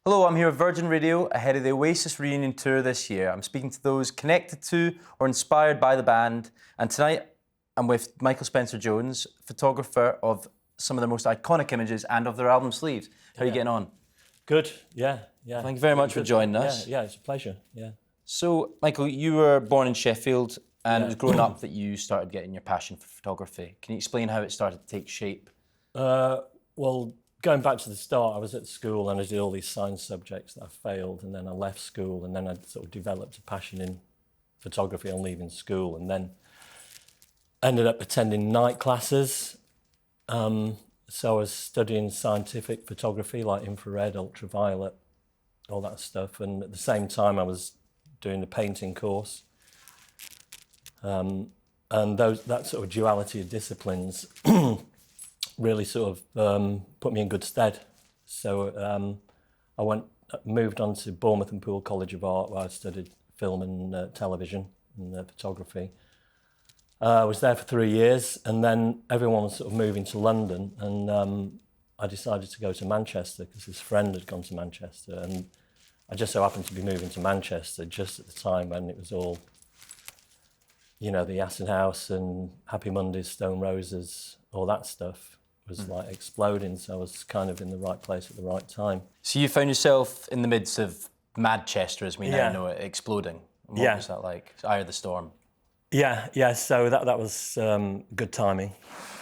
Hello, I'm here at Virgin Radio ahead of the Oasis reunion tour this year. I'm speaking to those connected to or inspired by the band. And tonight I'm with Michael Spencer-Jones, photographer of some of their most iconic images and of their album sleeves. How are you getting on? Good, yeah. Thank you very much for joining us. Yeah, it's a pleasure, yeah. So, Michael, you were born in Sheffield and it was growing up that you started getting your passion for photography. Can you explain how it started to take shape? Well, going back to the start, I was at school and I did all these science subjects that I failed, and then I left school, and then I sort of developed a passion in photography on leaving school, and then ended up attending night classes. So I was studying scientific photography, like infrared, ultraviolet, all that stuff, and at the same time I was doing the painting course. And that sort of duality of disciplines really sort of put me in good stead. So I moved on to Bournemouth and Poole College of Art, where I studied film and television and photography. I was there for 3 years, and then everyone was sort of moving to London, and I decided to go to Manchester because his friend had gone to Manchester, and I just so happened to be moving to Manchester just at the time when it was all, you know, the Acid House and Happy Mondays, Stone Roses, all that stuff was like exploding, so I was kind of in the right place at the right time. So you found yourself in the midst of Madchester, as we now know it, exploding. What was that like? Eye of the storm. Yeah. So that was good timing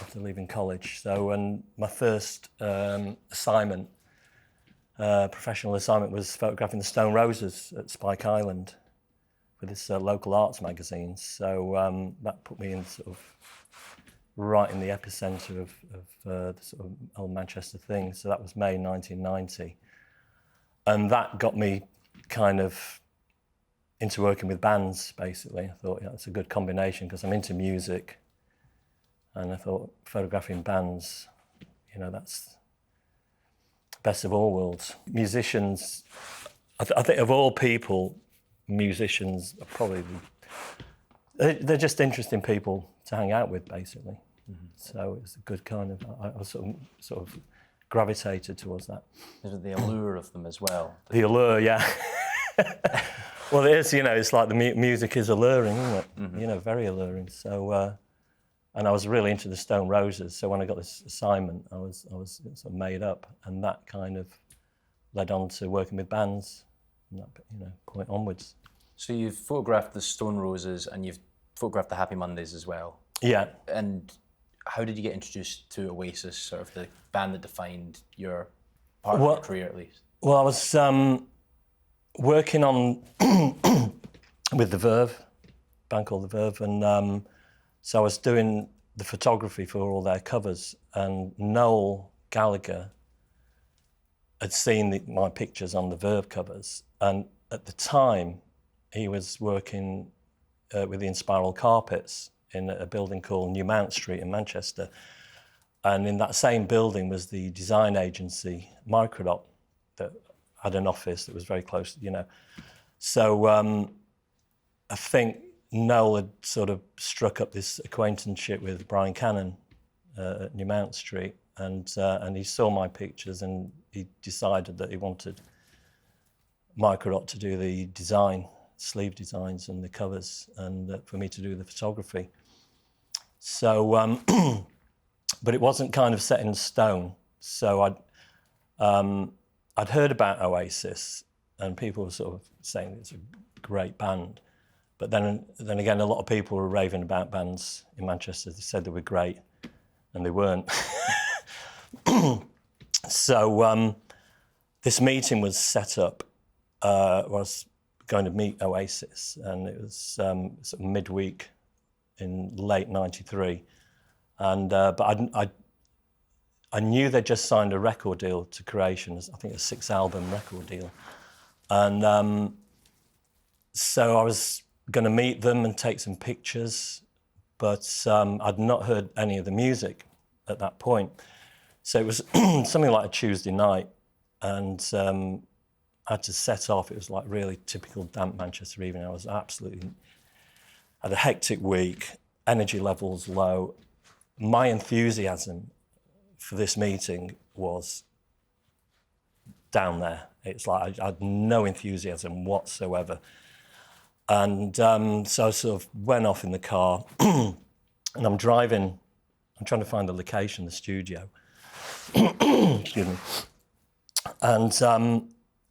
after leaving college. So, and my first assignment, professional assignment, was photographing the Stone Roses at Spike Island for this local arts magazine. So that put me in sort of right in the epicenter of the sort of old Manchester thing. So that was May 1990, and that got me kind of into working with bands, basically. I thought, yeah, it's a good combination because I'm into music, and I thought photographing bands, you know, that's best of all worlds. Musicians, I think of all people, musicians are probably, they're just interesting people to hang out with, basically. Mm-hmm. So it was a good kind of, I was sort of gravitated towards that. There's the allure of them as well. The allure, yeah. Well, it is, you know, it's like the music is alluring, isn't it? Mm-hmm. You know, very alluring. So, and I was really into the Stone Roses. So when I got this assignment, I was sort of made up, and that kind of led on to working with bands from that, you know, point onwards. So you've photographed the Stone Roses and you've photographed the Happy Mondays as well. Yeah. And how did you get introduced to Oasis, sort of the band that defined your part of your career, at least? Well, I was working on with the Verve, a band called the Verve, and so I was doing the photography for all their covers, and Noel Gallagher had seen my pictures on the Verve covers, and at the time he was working with the Inspiral Carpets in a building called New Mount Street in Manchester, and in that same building was the design agency Microdot that had an office that was very close, you know. So I think Noel had sort of struck up this acquaintanceship with Brian Cannon at New Mount Street, and he saw my pictures, and he decided that he wanted Microdot to do the design, sleeve designs and the covers, and for me to do the photography. So, but it wasn't kind of set in stone. So I'd heard about Oasis, and people were sort of saying it's a great band. But then again, a lot of people were raving about bands in Manchester. They said they were great, and they weren't. So this meeting was set up. I was going to meet Oasis, and it was sort of midweek in late '93. And but I knew they'd just signed a record deal to Creation, I think a 6-album record deal. And so I was going to meet them and take some pictures, but I'd not heard any of the music at that point. So it was something like a Tuesday night, and I had to set off. It was like really typical damp Manchester evening. I was absolutely, had a hectic week, energy levels low. My enthusiasm for this meeting was down there. It's like I had no enthusiasm whatsoever. And so I sort of went off in the car and I'm driving, I'm trying to find the location, the studio. Excuse me. And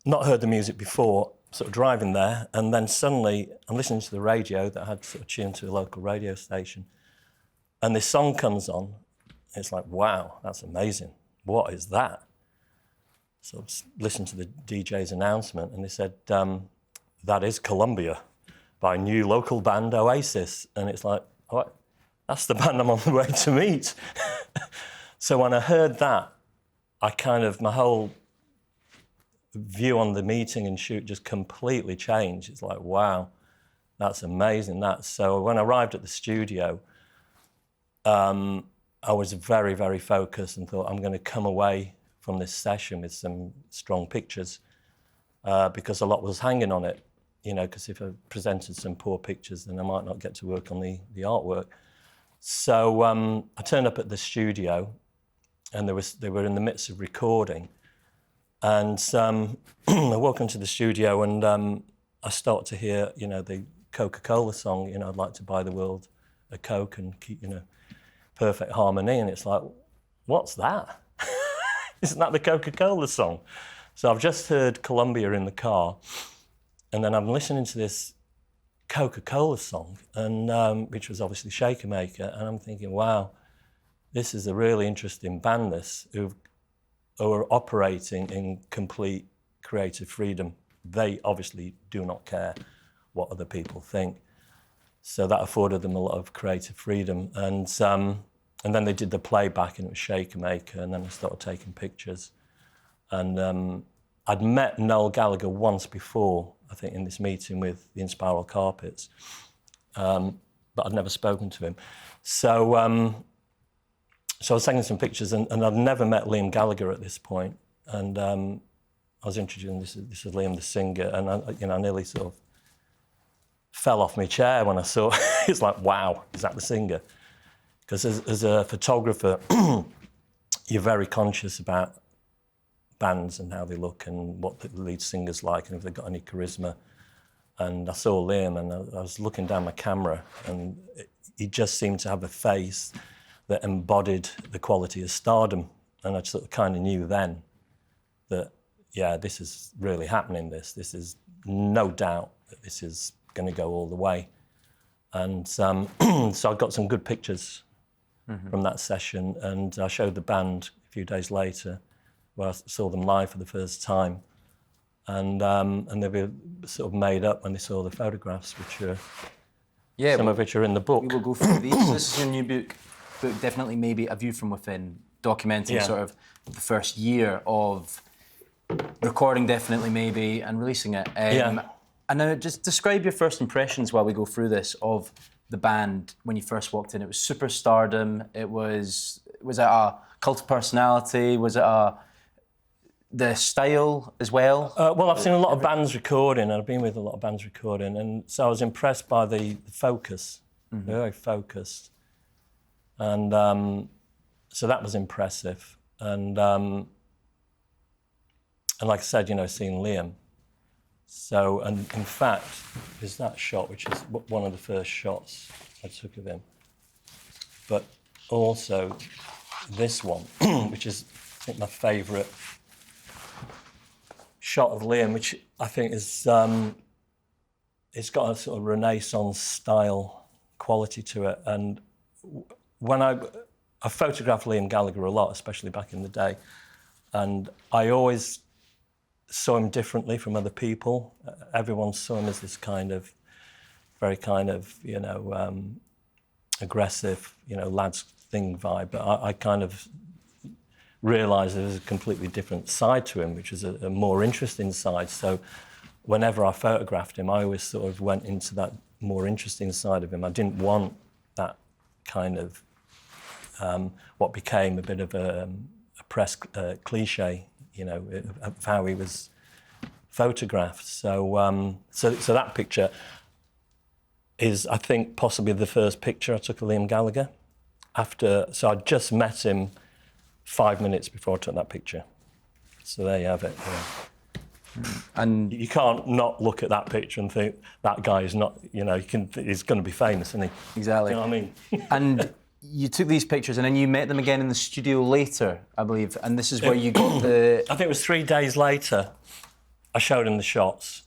not heard the music before, sort of driving there, and then suddenly I'm listening to the radio that I had sort of tuned to a local radio station, and this song comes on. It's like, wow, that's amazing. What is that? So I listened to the DJ's announcement, and they said, that is Columbia by new local band Oasis. And it's like, oh, that's the band I'm on the way to meet. So when I heard that, my whole view on the meeting and shoot just completely changed. It's like, wow, that's amazing. So when I arrived at the studio, I was very, very focused and thought I'm going to come away from this session with some strong pictures because a lot was hanging on it, because if I presented some poor pictures, then I might not get to work on the artwork. So I turned up at the studio and they were in the midst of recording. And I walk into the studio and I start to hear, the Coca-Cola song, I'd like to buy the world a Coke and keep, perfect harmony. And it's like, what's that? Isn't that the Coca-Cola song? So I've just heard Columbia in the car, and then I'm listening to this Coca-Cola song, and which was obviously Shakermaker, and I'm thinking, wow, this is a really interesting band, who are operating in complete creative freedom. They obviously do not care what other people think. So that afforded them a lot of creative freedom. And then they did the playback, and it was Shakermaker, and then I started taking pictures. And I'd met Noel Gallagher once before, I think, in this meeting with the Inspiral Carpets, but I'd never spoken to him. So I was taking some pictures, and I'd never met Liam Gallagher at this point. And I was introducing, this is Liam the singer, and I nearly sort of fell off my chair when I saw, it's like, wow, is that the singer? Because as a photographer, you're very conscious about bands and how they look and what the lead singer's like and if they've got any charisma. And I saw Liam, and I was looking down my camera, and he just seemed to have a face that embodied the quality of stardom. And I sort of kind of knew then that, yeah, this is really happening, this is no doubt that this is going to go all the way. And so I got some good pictures from that session, and I showed the band a few days later where I saw them live for the first time. And they were sort of made up when they saw the photographs, which are, some of which are in the book. We will go through these. This is your new book, definitely maybe A View from Within, documenting sort of the first year of recording, definitely maybe, and releasing it. And now just describe your first impressions while we go through this of the band when you first walked in. It was Superstardom. Was it a cult of personality? Was it the style as well? Well, I've seen a lot of bands recording, and I've been with a lot of bands recording, and so I was impressed by the focus, very focused. And so that was impressive. And like I said, seeing Liam. So, and in fact, there's that shot, which is one of the first shots I took of him. But also this one, which is, I think, my favourite shot of Liam, which I think is, it's got a sort of Renaissance style quality to it. And when I photographed Liam Gallagher a lot, especially back in the day, and I always saw him differently from other people. Everyone saw him as this very aggressive, lads thing vibe. But I kind of realised there was a completely different side to him, which was a more interesting side. So whenever I photographed him, I always sort of went into that more interesting side of him. I didn't want that kind of what became a bit of a press cliche, of how he was photographed. So that picture is, I think, possibly the first picture I took of Liam Gallagher. So I'd just met him 5 minutes before I took that picture. So there you have it. Yeah. And You can't not look at that picture and think that guy is not, he's going to be famous, isn't he? exactly. Do you know what I mean? And you took these pictures and then you met them again in the studio later, I believe. And this is where you got the... I think it was 3 days later, I showed them the shots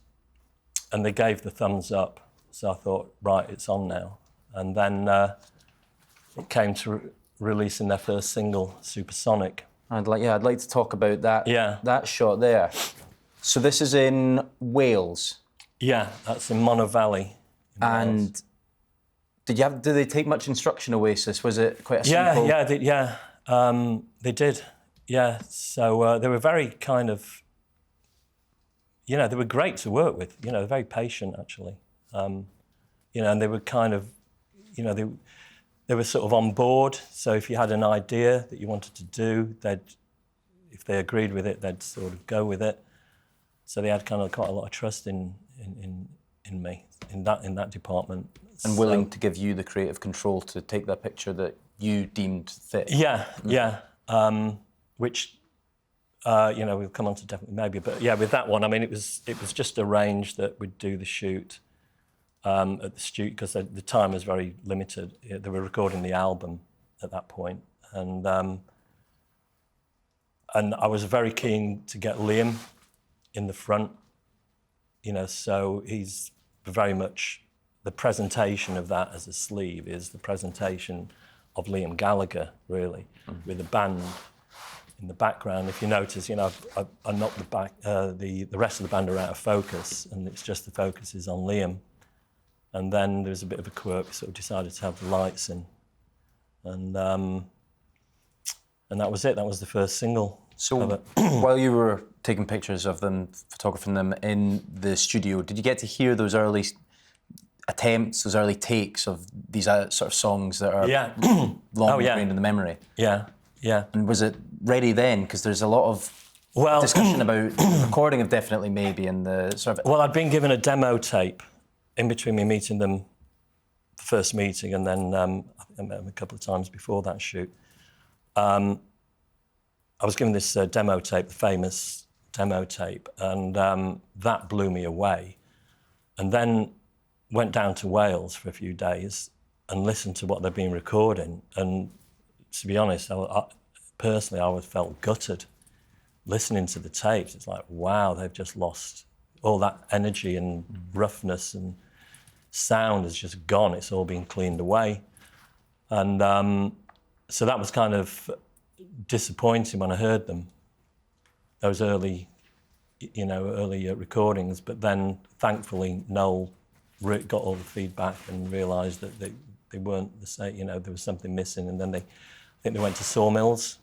and they gave the thumbs up. So I thought, right, it's on now. And then it came to releasing their first single, Supersonic. I'd like to talk about that. Yeah. That shot there. So this is in Wales. Yeah, that's in Monnow Valley. And did they take much instruction, Oasis? Was it quite a simple... They did. Yeah, so they were very kind of, they were great to work with. They're very patient, actually. And they were kind of, they were sort of on board. So if you had an idea that you wanted to do, if they agreed with it, they'd sort of go with it. So they had kind of quite a lot of trust in me in that department. And willing to give you the creative control to take that picture that you deemed fit. Yeah. Which, we'll come on to definitely maybe. But yeah, with that one, I mean, it was just arranged that we'd do the shoot at the studio because the time was very limited. They were recording the album at that point, and I was very keen to get Liam in the front. So he's very much the presentation of that as a sleeve is the presentation of Liam Gallagher, really, with a band in the background. If you notice, I knocked the rest of the band are out of focus, and it's just the focus is on Liam. And then there was a bit of a quirk, sort of decided to have the lights in, and that was it. That was the first single. So while you were taking pictures of them, photographing them in the studio, did you get to hear those early attempts, those early takes of these sort of songs that are long ingrained in the memory? Yeah. And was it ready then? Because there's a lot of discussion about recording of Definitely Maybe and the sort of... Well, I'd been given a demo tape in between me meeting them, the first meeting, and then I met them a couple of times before that shoot. I was given this demo tape, the famous demo tape, and that blew me away. And then went down to Wales for a few days and listened to what they'd been recording. And to be honest, personally, I felt gutted listening to the tapes. It's like, wow, they've just lost all that energy and roughness, and sound has just gone. It's all been cleaned away. And so that was kind of disappointing when I heard them, those early recordings. But then, thankfully, Noel got all the feedback and realised that they weren't the same. There was something missing, and then I think they went to Sawmills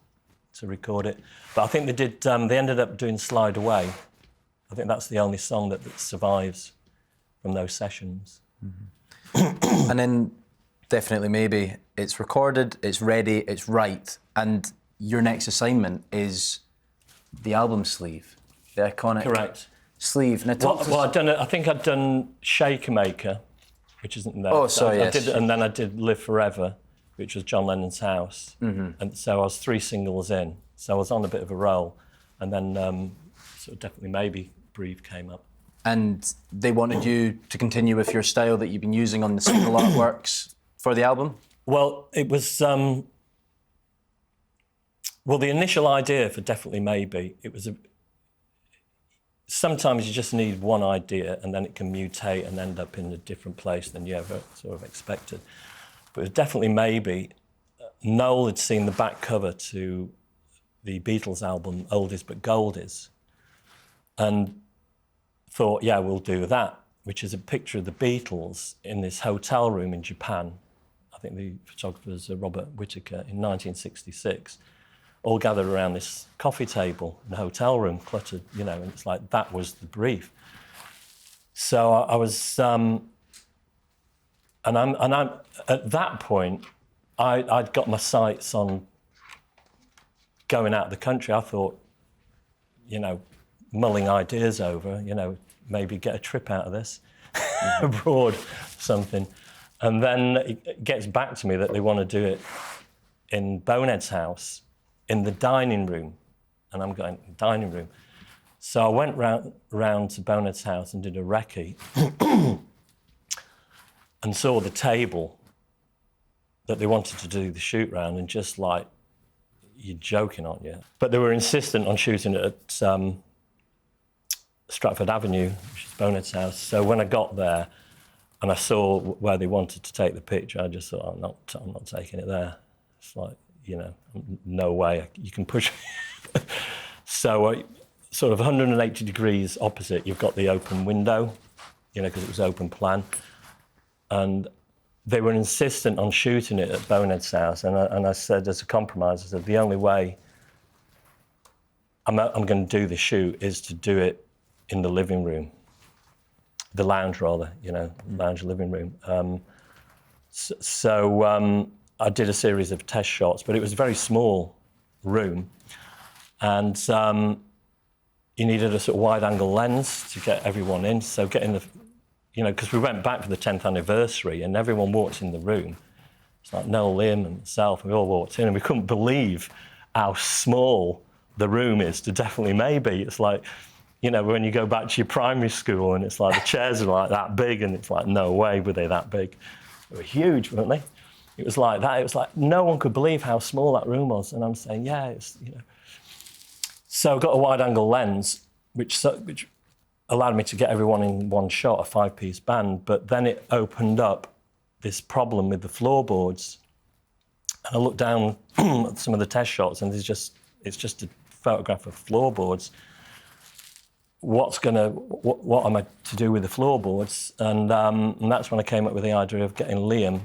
to record it. But I think they did. They ended up doing Slide Away. I think that's the only song that survives from those sessions. Mm-hmm. And then Definitely Maybe, it's recorded, it's ready, it's right, and your next assignment is the album sleeve, the iconic sleeve. Now, I think I'd done Shakermaker, which isn't there. Oh, sorry, yes. And then I did Live Forever, which was John Lennon's House. Mm-hmm. And so I was 3 singles in. So I was on a bit of a roll. And then sort of Definitely Maybe, Breathe came up. And they wanted you to continue with your style that you've been using on the single artworks for the album? Well, it was... the initial idea for Definitely Maybe, it was sometimes you just need one idea and then it can mutate and end up in a different place than you ever sort of expected. But with Definitely Maybe, Noel had seen the back cover to the Beatles album, Oldies But Goldies, and thought, yeah, we'll do that, which is a picture of the Beatles in this hotel room in Japan. I think the photographer's Robert Whittaker in 1966. All gathered around this coffee table in the hotel room, cluttered, and it's like that was the brief. So I was, and I'm at that point, I'd got my sights on going out of the country. I thought, mulling ideas over, maybe get a trip out of this, abroad, something. And then it gets back to me that they want to do it in Bonehead's house, in the dining room. And I'm going, dining room? So I went round to Bonehead's house and did a recce and saw the table that they wanted to do the shoot round, and just like, you're joking, aren't you? But they were insistent on shooting it at Stratford Avenue, which is Bonehead's house. So when I got there and I saw where they wanted to take the picture, I just thought, I'm not taking it there. It's like, you know, no way, you can push me. So sort of 180 degrees opposite, you've got the open window, you know, because it was open plan. And they were insistent on shooting it at Bonehead's house. And I said, as a compromise, I said, the only way I'm going to do the shoot is to do it in the living room, the lounge rather, you know, lounge living room. So I did a series of test shots, but it was a very small room. And you needed a sort of wide-angle lens to get everyone in. So getting the, you know, because we went back for the 10th anniversary and everyone walked in the room. It's like Noel, Liam and myself, and we all walked in and we couldn't believe how small the room is to Definitely Maybe. It's like, you know, when you go back to your primary school and it's like the chairs are like that big, and it's like, no way were they that big. They were huge, weren't they? It was like that. It was like no one could believe how small that room was. And I'm saying, yeah, it's, you know. So I got a wide-angle lens, which allowed me to get everyone in one shot, a 5-piece band, but then it opened up this problem with the floorboards. And I looked down at some of the test shots, and it's just a photograph of floorboards. What am I to do with the floorboards? And that's when I came up with the idea of getting Liam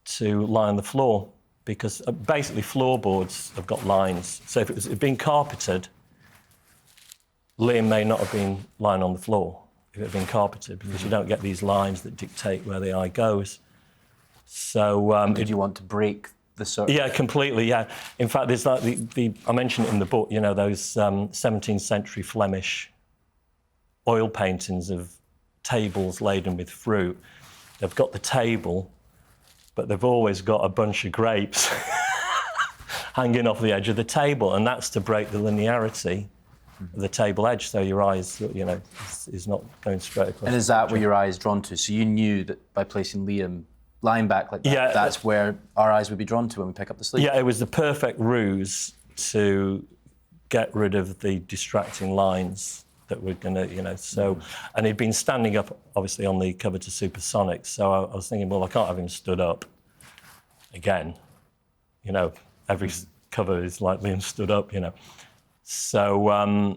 to lie on the floor, because basically floorboards have got lines. So if it had been carpeted, Liam may not have been lying on the floor if it had been carpeted, because you don't get these lines that dictate where the eye goes. So did you want to break the sort of... Yeah, completely, yeah. In fact, there's like I mentioned it in the book, you know, those 17th century Flemish oil paintings of tables laden with fruit. They've got the table, but they've always got a bunch of grapes hanging off the edge of the table, and that's to break the linearity of the table edge, so your eyes, you know, is not going straight across. And is that where your eye is drawn to? So you knew that by placing Liam lying back like that, yeah, that's where our eyes would be drawn to when we pick up the sleeve? Yeah, it was the perfect ruse to get rid of the distracting lines that we're going to, you know, so... And he'd been standing up, obviously, on the cover to Supersonic, so I was thinking, well, I can't have him stood up again. You know, every cover is like Liam stood up, you know. So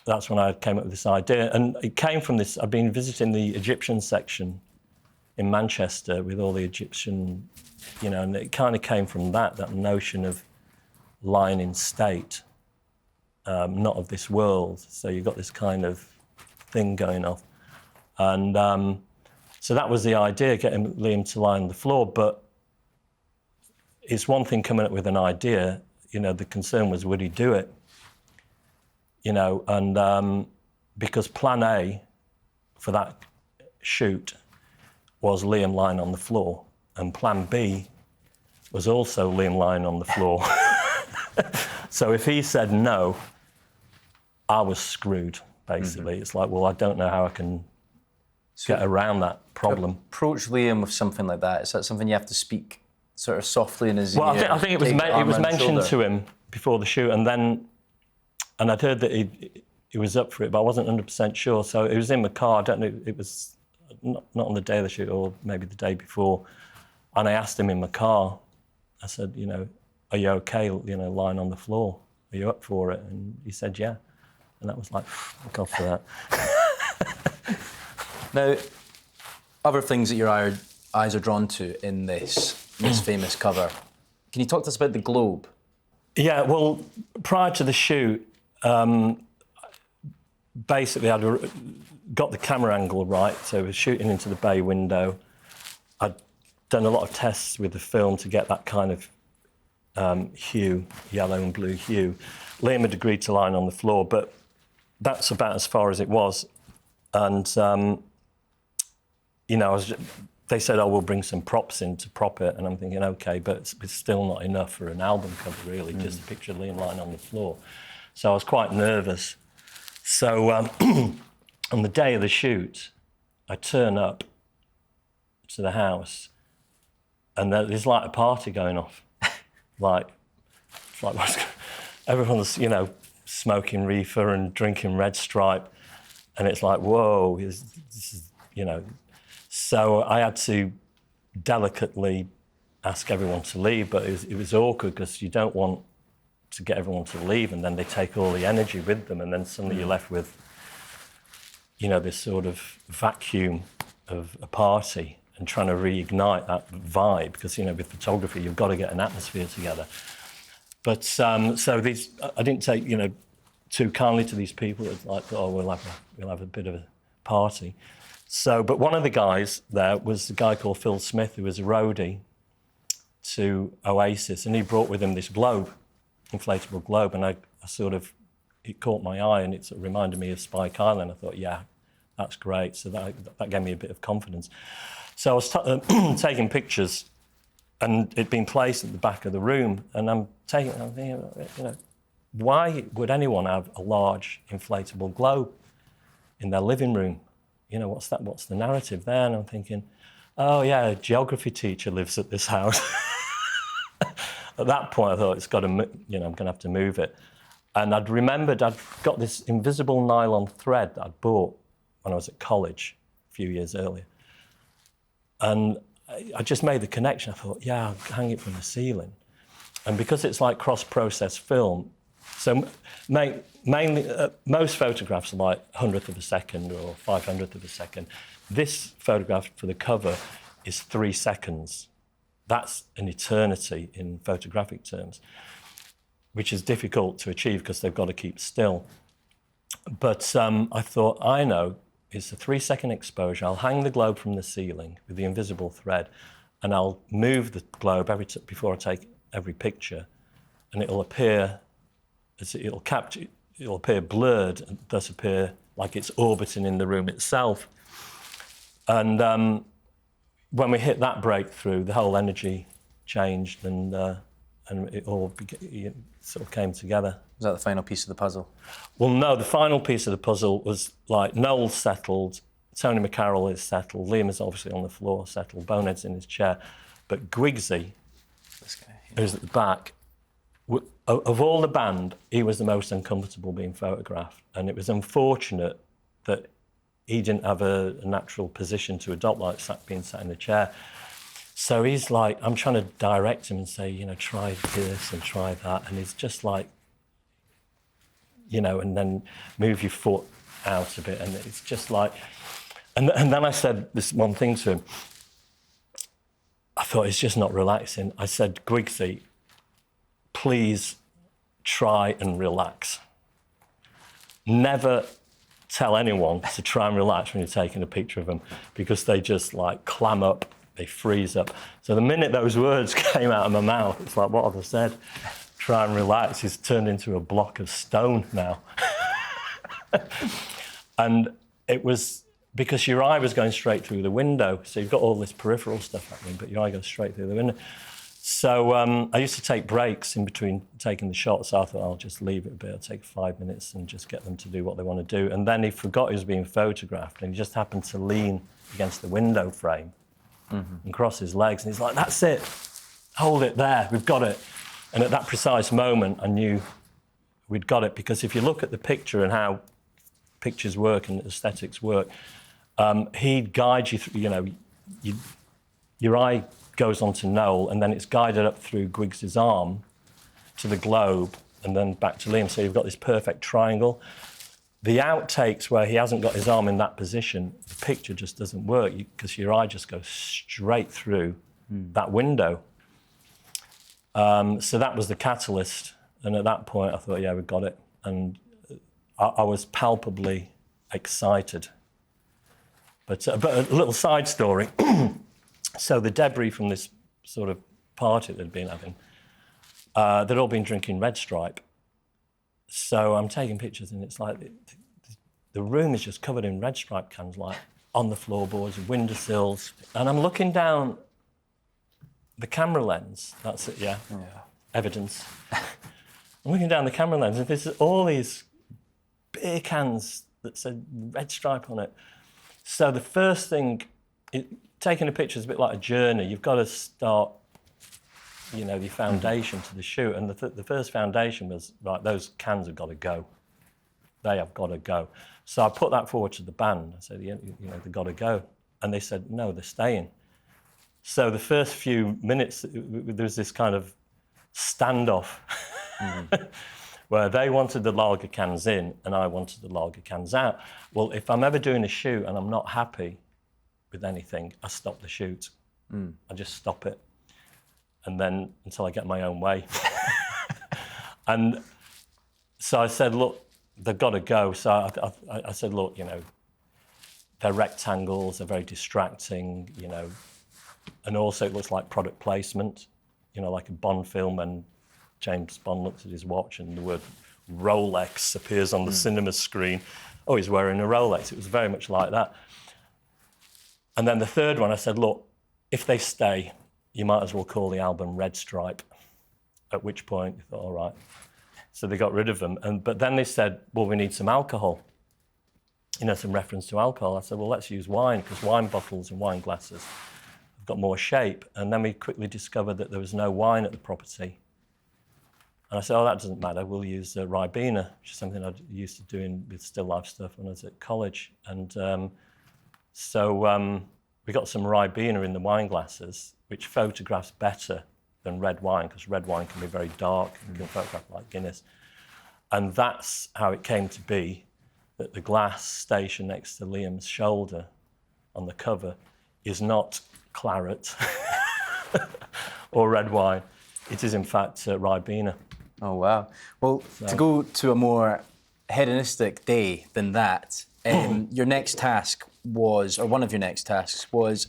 that's when I came up with this idea. And it came from this... I've been visiting the Egyptian section in Manchester with all the Egyptian, you know, and it kind of came from that notion of lying in state. Not of this world, so you've got this kind of thing going off. And so that was the idea, getting Liam to lie on the floor, but it's one thing coming up with an idea, you know, the concern was, would he do it? You know, and because plan A for that shoot was Liam lying on the floor, and plan B was also Liam lying on the floor. So if he said no, I was screwed, basically. It's like, well, I don't know how I can get around that problem. Approach Liam with something like that. Is that something you have to speak sort of softly in his ear? Well, I think it was mentioned to him before the shoot, and I'd heard that he was up for it, but I wasn't 100% sure. So it was in my car. I don't know, it was not on the day of the shoot, or maybe the day before. And I asked him in my car, I said, you know, are you okay, you know, lying on the floor? Are you up for it? And he said, yeah. And that was like, thank God for that. Now, other things that your eyes are drawn to in this famous cover. Can you talk to us about the globe? Yeah, well, prior to the shoot, basically I'd got the camera angle right, so I was shooting into the bay window. I'd done a lot of tests with the film to get that kind of hue, yellow and blue hue. Liam had agreed to lie on the floor, but that's about as far as it was. And, you know, they said, oh, we'll bring some props in to prop it. And I'm thinking, OK, but it's still not enough for an album cover, really, just a picture of Liam lying on the floor. So I was quite nervous. So on the day of the shoot, I turn up to the house, and there's like a party going off. like everyone's, smoking reefer and drinking Red Stripe, and it's like, whoa, this is, So I had to delicately ask everyone to leave, but it was awkward because you don't want to get everyone to leave, and then they take all the energy with them, and then suddenly you're left with, this sort of vacuum of a party, and trying to reignite that vibe, because, with photography, you've got to get an atmosphere together. But so these, I didn't take, too kindly to these people. It's like, oh, we'll have a bit of a party. So, but one of the guys there was a guy called Phil Smith, who was a roadie to Oasis, and he brought with him this globe, inflatable globe, and it caught my eye, and it sort of reminded me of Spike Island. I thought, yeah, that's great. So that gave me a bit of confidence. So I was taking pictures, and it'd been placed at the back of the room, and I'm thinking, why would anyone have a large inflatable globe in their living room? What's that? What's the narrative there? And I'm thinking, oh yeah, a geography teacher lives at this house. At that point, I thought, it's got to, I'm going to have to move it. And I'd remembered I'd got this invisible nylon thread that I'd bought when I was at college a few years earlier. And I just made the connection. I thought, yeah, I'll hang it from the ceiling. And because it's like cross-processed film, so mainly, most photographs are like 100th of a second or 500th of a second. This photograph for the cover is 3 seconds. That's an eternity in photographic terms, which is difficult to achieve because they've got to keep still. But I thought, I know, it's a 3-second exposure. I'll hang the globe from the ceiling with the invisible thread, and I'll move the globe before I take every picture, and it'll appear blurred and thus appear like it's orbiting in the room itself. And when we hit that breakthrough, the whole energy changed, and it all sort of came together. Was that the final piece of the puzzle? Well, no, the final piece of the puzzle was like Noel's settled, Tony McCarroll is settled, Liam is obviously on the floor settled, Bonehead's in his chair, but Gwigsy, this guy, who's at the back, of all the band, he was the most uncomfortable being photographed, and it was unfortunate that he didn't have a natural position to adopt, like being sat in the chair. So he's like, I'm trying to direct him and say, try this and try that, and he's just like, and then move your foot out a bit, and it's just like, and then I said this one thing to him. I thought, he's just not relaxing. I said, Gwigsy, please try and relax. Never tell anyone to try and relax when you're taking a picture of them, because they just like clam up, they freeze up. So the minute those words came out of my mouth, it's like, what have I said? Try and relax. He's turned into a block of stone now. And it was because your eye was going straight through the window. So you've got all this peripheral stuff happening, but your eye goes straight through the window. So I used to take breaks in between taking the shots. So I thought, I'll just leave it a bit. I'll take 5 minutes and just get them to do what they want to do. And then he forgot he was being photographed, and he just happened to lean against the window frame and cross his legs. And he's like, that's it. Hold it there. We've got it. And at that precise moment, I knew we'd got it, because if you look at the picture and how pictures work and aesthetics work, he'd guide you through, your eye goes onto Noel, and then it's guided up through Gwiggs's arm to the globe and then back to Liam. So you've got this perfect triangle. The outtakes where he hasn't got his arm in that position, the picture just doesn't work, because your eye just goes straight through that window. So that was the catalyst. And at that point, I thought, yeah, we've got it. And I was palpably excited. But a little side story. So the debris from this sort of party they'd been having, they'd all been drinking Red Stripe. So I'm taking pictures, and it's like the room is just covered in Red Stripe cans, like on the floorboards, windowsills. And I'm looking down the camera lens. That's it, yeah. Evidence. I'm looking down the camera lens, and there's all these beer cans that said red stripe on it. So the first thing, taking a picture is a bit like a journey. You've got to start, you know, the foundation to the shoot. And the first foundation was, right, those cans have got to go. They have got to go. So I put that forward to the band. I said, you know, they've got to go. And they said, no, they're staying. So the first few minutes, there was this kind of standoff where they wanted the lager cans in and I wanted the lager cans out. Well, if I'm ever doing a shoot and I'm not happy with anything, I stop the shoot. I just stop it. And then until I get my own way. And so I said, look, they've got to go. So I said, look, you know, they're rectangles, they're very distracting, you know, and also it looks like product placement, you know, like a Bond film when James Bond looks at his watch and the word Rolex appears on the cinema screen. Oh, he's wearing a Rolex. It was very much like that. And then the third one, I said, look, if they stay, you might as well call the album Red Stripe. At which point, we thought, all right. So they got rid of them. But then they said, well, we need some alcohol. You know, some reference to alcohol. I said, well, let's use wine, because wine bottles and wine glasses have got more shape. And then we quickly discovered that there was no wine at the property. And I said, oh, that doesn't matter. We'll use Ribena, which is something I used to doing with still life stuff when I was at college. And so we got some Ribena in the wine glasses, which photographs better than red wine, because red wine can be very dark and can photograph like Guinness. And that's how it came to be that the glass station next to Liam's shoulder on the cover is not claret or red wine. It is, in fact, Ribena. Oh, wow. Well, to go to a more hedonistic day than that, your next task was, or one of your next tasks was,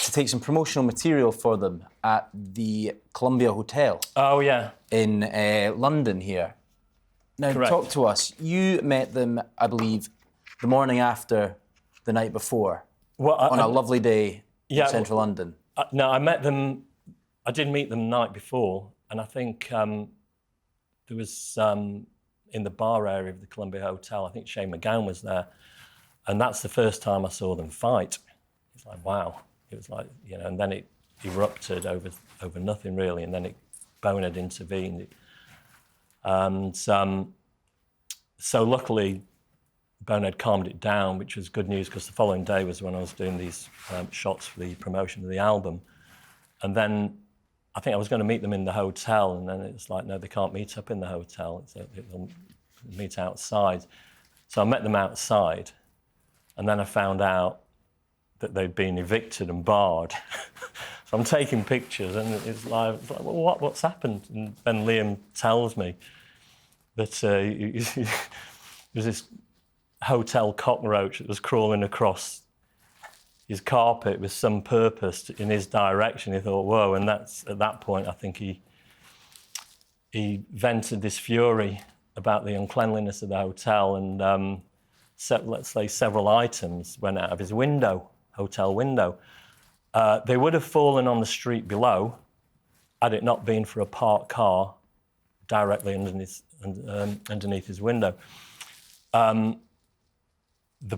to take some promotional material for them at the Columbia Hotel. Oh, yeah. In London here. Now, Correct. Talk to us. You met them, I believe, the morning after the night before, on a lovely day in central London. No, I met them, I did meet them the night before, and I think there was, in the bar area of the Columbia Hotel, I think Shane McGowan was there, and that's the first time I saw them fight. It's like, wow. It was like, you know, and then it erupted over nothing really, and then Bonehead intervened. And so luckily, Bonehead calmed it down, which was good news, because the following day was when I was doing these shots for the promotion of the album. And then I think I was going to meet them in the hotel, and then it's like, no, they can't meet up in the hotel. They'll meet outside. So I met them outside, and then I found out that they'd been evicted and barred. So I'm taking pictures, and it's like well, what's happened? And then Liam tells me that there was this hotel cockroach that was crawling across his carpet with some purpose in his direction. He thought, whoa, and that's at that point, I think he vented this fury about the uncleanliness of the hotel, and let's say several items went out of his hotel window. They would have fallen on the street below had it not been for a parked car directly underneath his window. The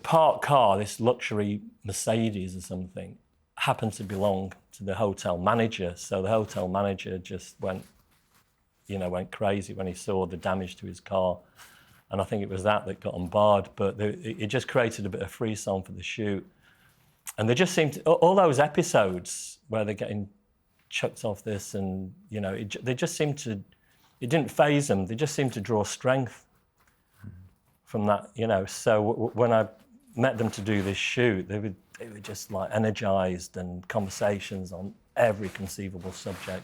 parked car, this luxury Mercedes or something, happened to belong to the hotel manager. So the hotel manager just went crazy when he saw the damage to his car. And I think it was that got him barred. But it just created a bit of frisson for the shoot. And they just seemed to, all those episodes where they're getting chucked off this, and you know, they just seemed to, it didn't faze them. They just seemed to draw strength from that, you know. So when I met them to do this shoot, they were just like energized, and conversations on every conceivable subject.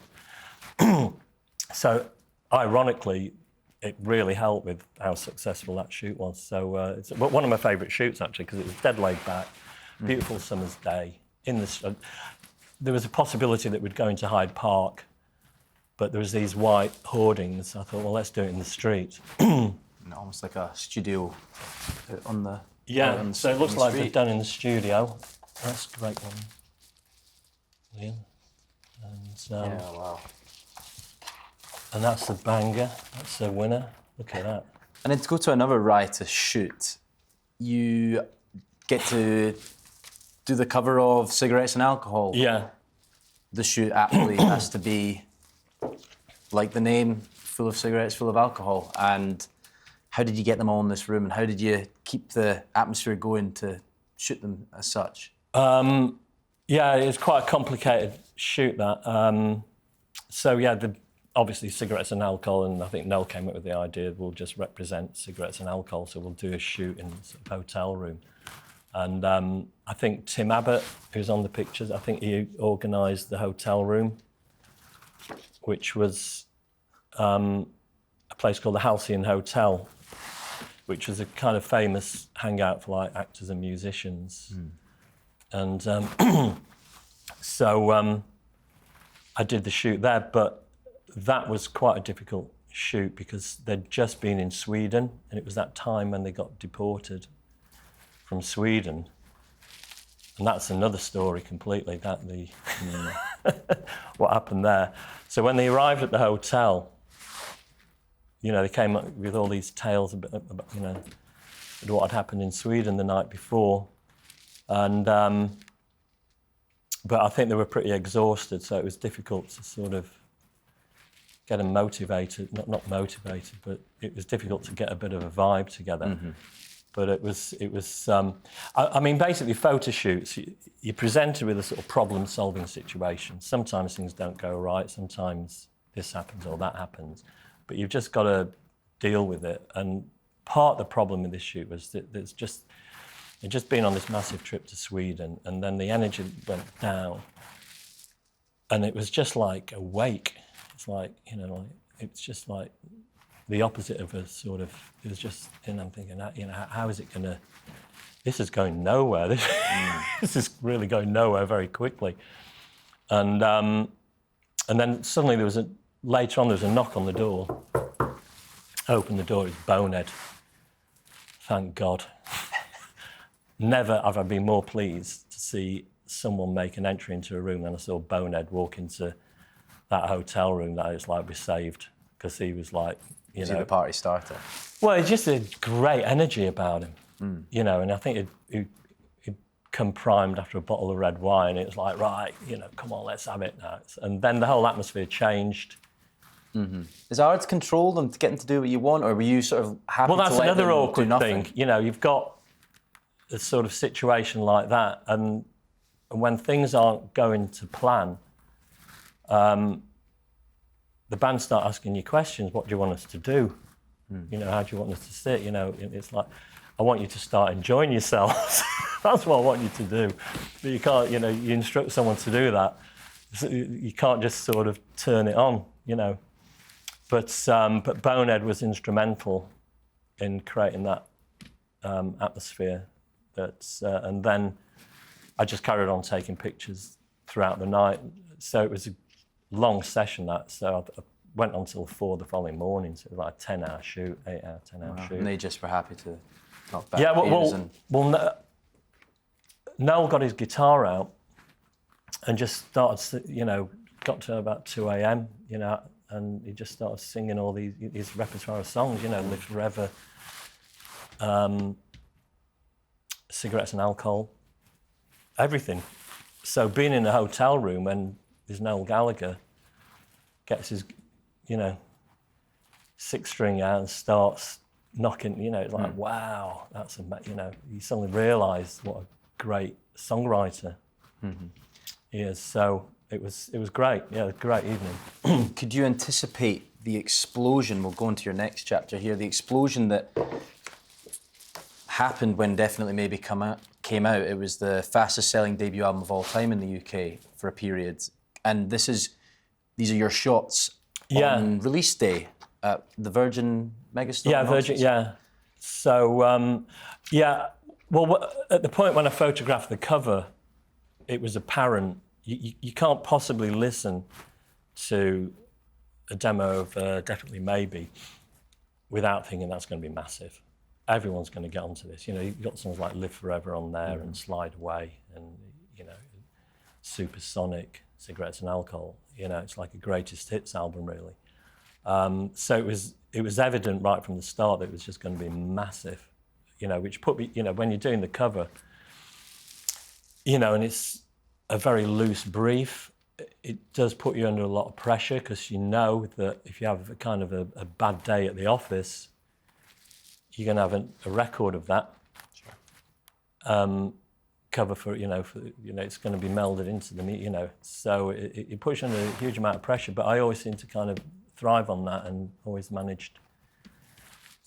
So ironically, it really helped with how successful that shoot was. So it's one of my favourite shoots actually, because it was dead laid back. Beautiful summer's day. There was a possibility that we'd go into Hyde Park, but there was these white hoardings. I thought, well, let's do it in the street. Almost like a studio on the... Yeah, so it looks like they've done in the studio. That's a great one, Liam. And, yeah, wow. And that's the banger. That's the winner. Look at that. And then to go to another riotous shoot, you get to do the cover of Cigarettes and Alcohol. Yeah. The shoot aptly has to be, like the name, full of cigarettes, full of alcohol. And how did you get them all in this room, and how did you keep the atmosphere going to shoot them as such? Yeah, it's quite a complicated shoot, that. So yeah, obviously Cigarettes and Alcohol, and I think Noel came up with the idea, we'll just represent cigarettes and alcohol, so we'll do a shoot in a hotel room. And I think Tim Abbott, who's on the pictures, I think he organised the hotel room, which was a place called the Halcyon Hotel, which was a kind of famous hangout for like actors and musicians. And so I did the shoot there, but that was quite a difficult shoot because they'd just been in Sweden, and it was that time when they got deported from Sweden. And that's another story completely, that what happened there. So when they arrived at the hotel, you know, they came up with all these tales about, you know, what had happened in Sweden the night before. And but I think they were pretty exhausted, so it was difficult to sort of get them motivated, not motivated, but it was difficult to get a bit of a vibe together. But it was. I mean, basically, photo shoots, you're presented with a sort of problem-solving situation. Sometimes things don't go right. Sometimes this happens or that happens, but you've just got to deal with it. And part of the problem with this shoot was that they'd just been on this massive trip to Sweden, and then the energy went down, and it was just like a wake. It's like, you know, like, it's just like the opposite of a sort of, it was just, and I'm thinking, you know, how is it gonna, this is going nowhere. This is really going nowhere very quickly. And then suddenly later on there was a knock on the door. I opened the door, it was Bonehead. Thank God. Never have I been more pleased to see someone make an entry into a room than I saw Bonehead walk into that hotel room. That it's like we saved, because he was like, you know, the party starter. Well, it's just a great energy about him, you know. And I think he'd come primed after a bottle of red wine. It was like, right, you know, come on, let's have it now. And then the whole atmosphere changed. Is it hard to control them, to get them to do what you want, or were you sort of happy? Well, that's to let another them awkward do nothing? thing. You know, you've got a sort of situation like that, and when things aren't going to plan, the band start asking you questions. What do you want us to do? You know, how do you want us to sit? You know, it's like, I want you to start enjoying yourselves. That's what I want you to do. But you can't, you know, you instruct someone to do that. You can't just sort of turn it on, you know. But Bonehead was instrumental in creating that atmosphere. And then I just carried on taking pictures throughout the night. So it was a long session, that. So I went on till 4 the following morning. So it was like a 10-hour shoot, 8-hour, 10-hour shoot. And they just were happy to knock back. Yeah, Noel got his guitar out and just started, you know, got to about 2 a.m, you know, and he just started singing all these repertoire of songs, you know, Live Forever, Cigarettes and Alcohol, everything. So being in a hotel room when there's Noel Gallagher gets his, you know, 6-string out and starts knocking, you know, it's like, wow, that's you know, you suddenly realise what a great songwriter he is. So it was great, yeah, a great evening. Could you anticipate the explosion? We'll go into your next chapter here. The explosion that happened when Definitely Maybe came out. It was the fastest selling debut album of all time in the UK for a period. And these are your shots on release day at the Virgin Megastore. Yeah, Virgin, yeah. So, well, at the point when I photographed the cover, it was apparent you can't possibly listen to a demo of Definitely Maybe without thinking that's going to be massive. Everyone's going to get onto this. You know, you've got songs like Live Forever on there and Slide Away and, you know, Supersonic, Cigarettes and Alcohol. You know, it's like a greatest hits album, really. So it was evident right from the start that it was just going to be massive, which put me, when you're doing the cover, and it's a very loose brief, it does put you under a lot of pressure because you know that if you have a kind of a bad day at the office, you're going to have a record of that. Sure. Cover for it's going to be melded into the so it puts you under a huge amount of pressure. But I always seem to kind of thrive on that and always managed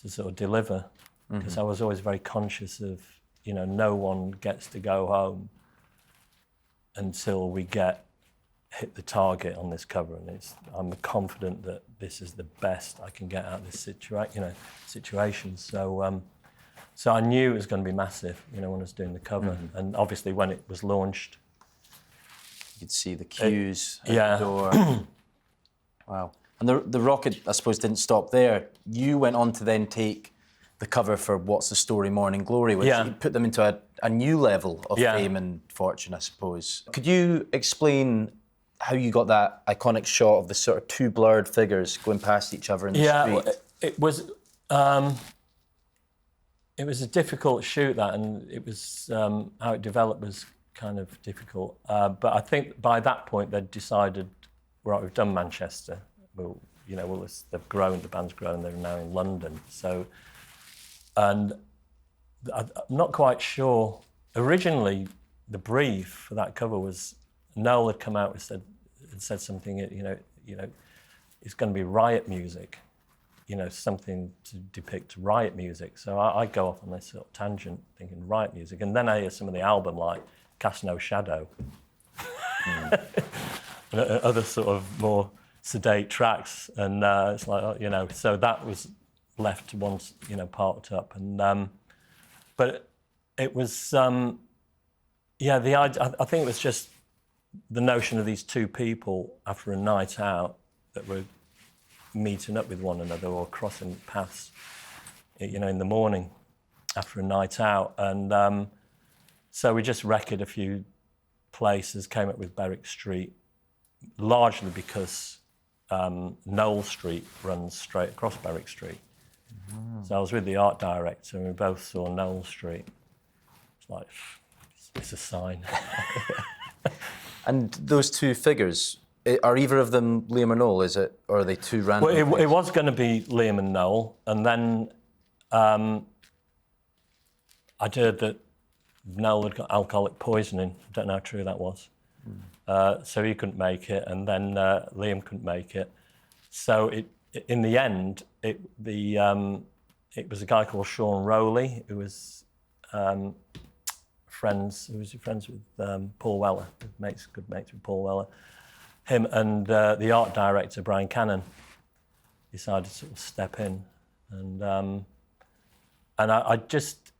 to sort of deliver because I was always very conscious of no one gets to go home until we hit the target on this cover, and I'm confident that this is the best I can get out of this situation. So I knew it was going to be massive, when I was doing the cover, and obviously when it was launched, you could see the cues at the door. Wow! And the rocket, I suppose, didn't stop there. You went on to then take the cover for What's the Story, Morning Glory, which put them into a new level of fame and fortune, I suppose. Could you explain how you got that iconic shot of the sort of two blurred figures going past each other in the street? Well, it was a difficult shoot, that, and it was how it developed was kind of difficult. But I think by that point they'd decided, right, we've done Manchester. They've grown, the band's grown, they're now in London. So, and I'm not quite sure. Originally, the brief for that cover was Noel had come out and said something. It's going to be riot music. Something to depict riot music. So I go off on this sort of tangent, thinking riot music, and then I hear some of the album like Cast No Shadow, and other sort of more sedate tracks, and it's like so that was left once parked up, and but it was the idea. I think it was just the notion of these two people after a night out that were meeting up with one another or crossing paths, in the morning after a night out, and so we just wrecked a few places, came up with Berwick Street, largely because Knowle Street runs straight across Berwick Street. So I was with the art director and we both saw Knowle Street. It's like, it's a sign. And those two figures, are either of them Liam or Noel, is it? Or are they two random? Well, it was going to be Liam and Noel, and then I heard that Noel had got alcoholic poisoning. I don't know how true that was. So he couldn't make it, and then Liam couldn't make it. So in the end, it was a guy called Sean Rowley, who was friends with Paul Weller, good mates with Paul Weller. Him and the art director, Brian Cannon, decided to sort of step in. And I just,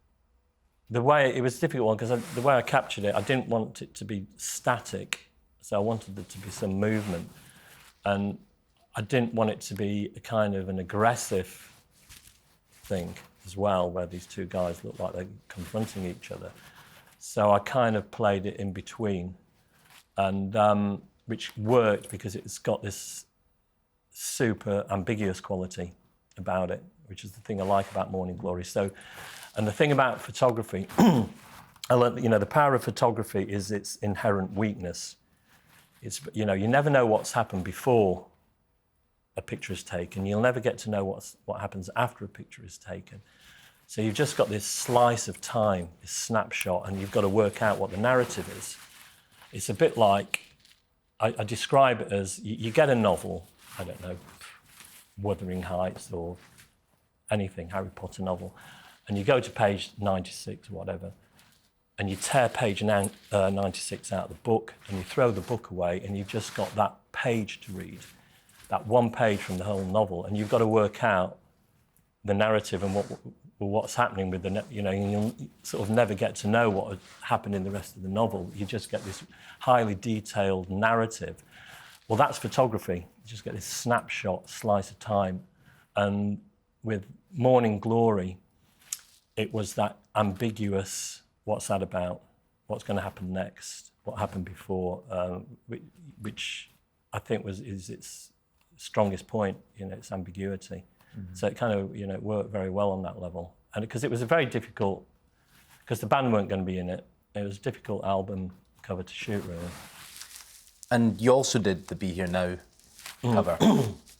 the way, it was a difficult one because the way I captured it, I didn't want it to be static. So I wanted there to be some movement. And I didn't want it to be a kind of an aggressive thing as well, where these two guys look like they're confronting each other. So I kind of played it in between. And which worked because it's got this super ambiguous quality about it, which is the thing I like about Morning Glory. So, and the thing about photography, I learned, the power of photography is its inherent weakness. It's, you never know what's happened before a picture is taken. You'll never get to know what happens after a picture is taken. So you've just got this slice of time, this snapshot, and you've got to work out what the narrative is. It's a bit like, I describe it as, you get a novel, I don't know, Wuthering Heights or anything, Harry Potter novel, and you go to page 96 or whatever, and you tear page 96 out of the book, and you throw the book away, and you've just got that page to read, that one page from the whole novel, and you've got to work out the narrative and what's happening with you'll sort of never get to know what happened in the rest of the novel. You just get this highly detailed narrative. Well, that's photography. You just get this snapshot, slice of time. And with Morning Glory, it was that ambiguous, what's that about? What's going to happen next? What happened before? Which I think is its strongest point, its ambiguity. So it kind of, it worked very well on that level. And because it was a very difficult, because the band weren't going to be in it, it was a difficult album cover to shoot, really. And you also did the Be Here Now cover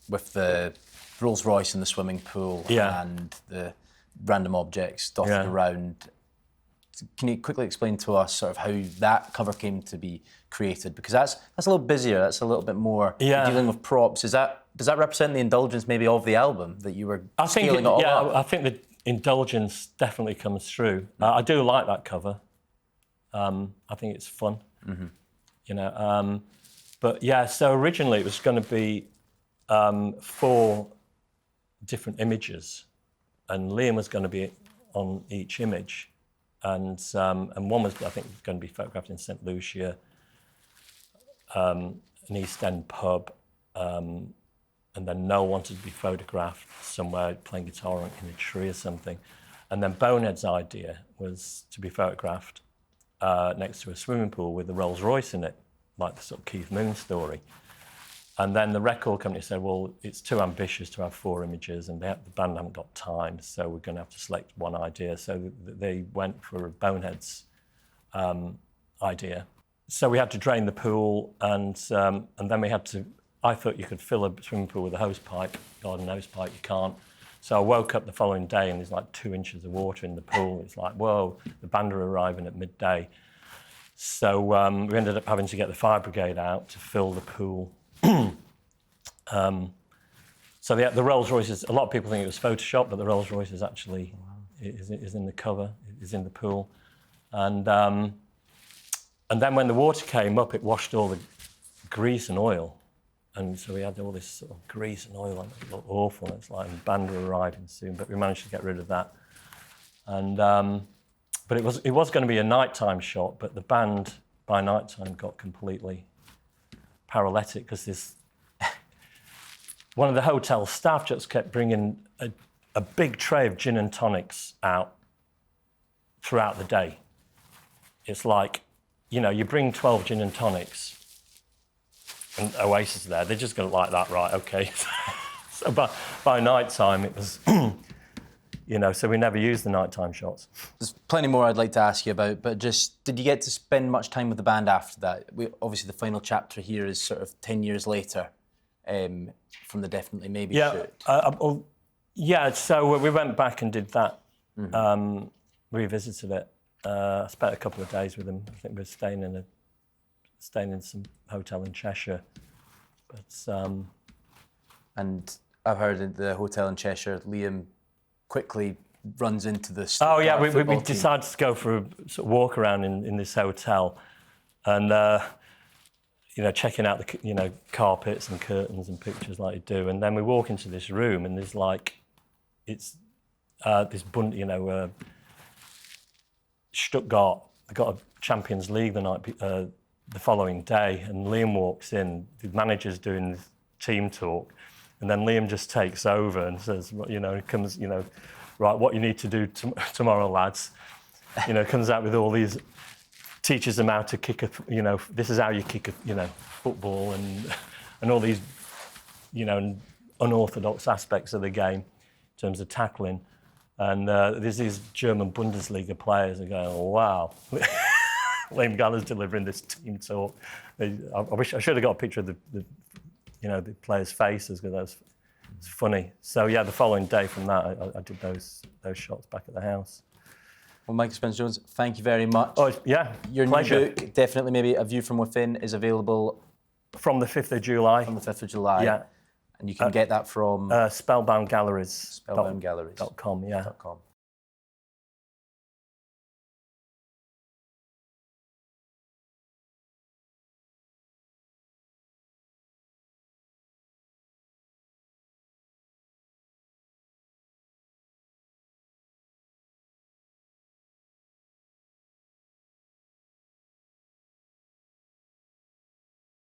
with the Rolls Royce in the swimming pool and the random objects dotted around. Can you quickly explain to us sort of how that cover came to be created? Because that's a little busier, that's a little bit more dealing with props. Does that represent the indulgence maybe of the album, that you were scaling it all up? I think the indulgence definitely comes through. I do like that cover. I think it's fun, But yeah, so originally it was going to be 4 different images, and Liam was going to be on each image. And one was, I think, going to be photographed in St. Lucia, an East End pub, and then Noel wanted to be photographed somewhere playing guitar in a tree or something. And then Bonehead's idea was to be photographed next to a swimming pool with a Rolls Royce in it, like the sort of Keith Moon story. And then the record company said, well, it's too ambitious to have 4 images, and the band haven't got time, so we're going to have to select one idea. So they went for Bonehead's idea. So we had to drain the pool, and then we had to, I thought you could fill a swimming pool with a hose pipe, garden hose pipe, you can't. So I woke up the following day and there's like 2 inches of water in the pool. It's like, whoa, the band are arriving at midday. So we ended up having to get the fire brigade out to fill the pool. So the Rolls Royce is, a lot of people think it was Photoshop, but the Rolls Royce is actually is in the cover, is in the pool, and then when the water came up, it washed all the grease and oil, and so we had all this sort of grease and oil, and it looked awful. It's like the band were arriving soon, but we managed to get rid of that, and but it was going to be a nighttime shot, but the band by nighttime got completely paralytic because this one of the hotel staff just kept bringing a big tray of gin and tonics out throughout the day. It's like, you bring 12 gin and tonics and Oasis there, they're just going to like that, right, okay. So by night time it was, so we never used the nighttime shots. There's plenty more I'd like to ask you about, but just, did you get to spend much time with the band after that? Obviously, the final chapter here is sort of 10 years later from the Definitely Maybe shoot. So we went back and did that, revisited it. I spent a couple of days with them. I think we were staying in some hotel in Cheshire. But and I've heard in the hotel in Cheshire, Liam quickly runs into this. We decided to go for a sort of walk around in this hotel, and checking out the carpets and curtains and pictures like you do, and then we walk into this room and there's like this Stuttgart. They got a Champions League the following day, and Liam walks in. The manager's doing team talk. And then Liam just takes over and says, comes, right, what you need to do tomorrow, lads. Comes out with all these, teaches them how to kick this is how you kick a, football and all these, unorthodox aspects of the game in terms of tackling. And there's these German Bundesliga players are going, oh, wow. Liam Gallagher's delivering this team talk. I should have got a picture of the players' faces, because it's funny. So yeah, the following day from that, I did those shots back at the house. Well, Michael Spencer-Jones, thank you very much. Oh yeah, your pleasure. New book, Definitely Maybe A View From Within, is available from the 5th of July. From the 5th of July. Yeah, and you can get that from Spellbound Galleries. Spellboundgalleries.com. .com, yeah. .com.